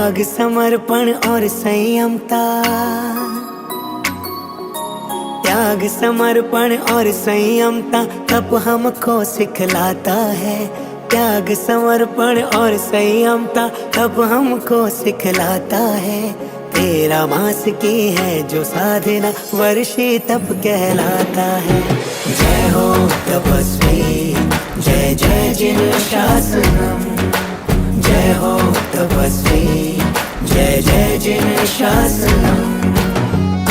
त्याग समर्पण और संयमता, त्याग समर्पण और संयमता तप हमको सिखलाता है। त्याग समर्पण और संयमता तप हमको सिखलाता है। 13 मास की है जो साधना वर्षी तप कहलाता है। जय हो तपस्वी, जय जय जिन शासनम। जय हो तपस्वी, जय जय जिन शासनम।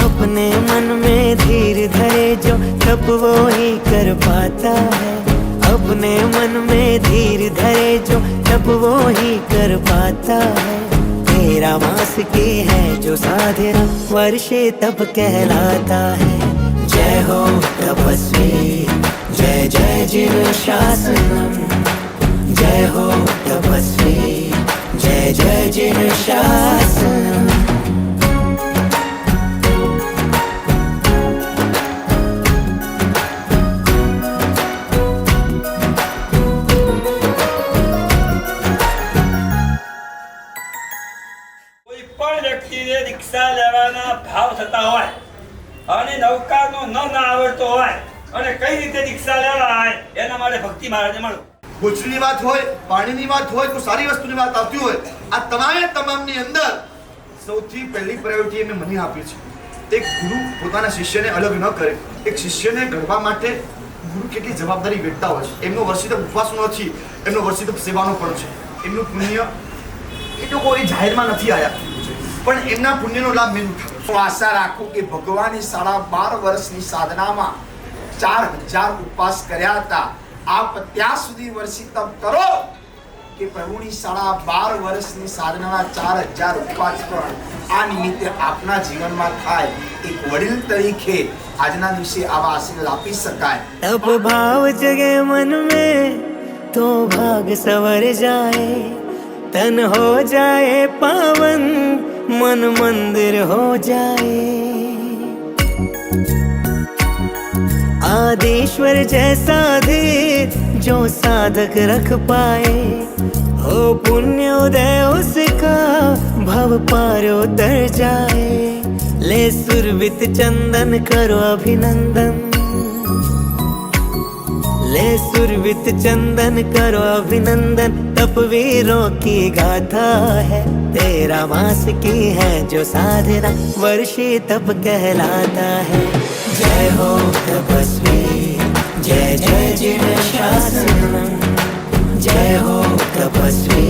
अपने मन में धीर धरे जो तप वो ही कर पाता है। अपने मन में धीर धरे जो तप वो ही कर पाता है। 13 मास की है जो साधना वर्षे तप कहलाता है। जय हो तपस्वी, जय जय जिन शासनम। जय हो तपस्वी, जय जय जिन शासनम। વ્યક્તિને દીક્ષા લેવાના ભાવ થતા હોય અને નૌકાનો ન આવડતો હોય અને કઈ રીતે દીક્ષા લેવાય એના માટે ભક્તિ મહારાજે મળો. ભોજનની વાત હોય, પાણીની વાત હોય, કોઈ સારી વસ્તુની વાત આવતી હોય, આ તમામની અંદર સૌથી પહેલી પ્રાયોરિટી એમને મને આપી છે. એક ગુરુ પોતાના શિષ્યને અલગ ન કરે. એક શિષ્યને ઘડવા માટે ગુરુ કેટલી જવાબદારી વેઠતા હોય છે. એમનો વર્ષિત ઉપવાસનો નથી, એમનો વર્ષિત સેવાનો પણ છે. એમનું પુણ્ય એ તો કોઈ જાહેરમાં નથી આવ્યા, પણ એમના પુણ્યનો લાભ મેં ઉઠાવ્યો. હું આશા રાખું કે ભગવાનની 12.5 વર્ષની સાધનામાં 4000 ઉપવાસ કર્યા હતા. આપ ત્યાં સુધી વર્ષી તપ કરો કે પ્રભુની 12.5 વર્ષની સાધનાના 4000 ઉપવાસ પણ આ નિમિત્તે આપના જીવનમાં થાય. એક વડીલ તરીકે આજના દિવસે આવા આશીર્વાદ આપી શકાય. तप भाव जगे मन में तो भाग सवर जाए। तन हो जाए पावन, मन मंदिर हो जाए। आदिश्वर जैसा धीर जो साधक रख पाए, हो पुण्य उदय उसका भव पार उतर जाए। ले सुरभित चंदन करो अभिनंदन, ले सुरभित चंदन करो अभिनंदन। तपवीरों की गाथा है, 13 मास की है जो साधना वर्षी तप कहलाता है। जय हो तपस्वी, जय जय जिन शासनम। जय हो तपस्वी,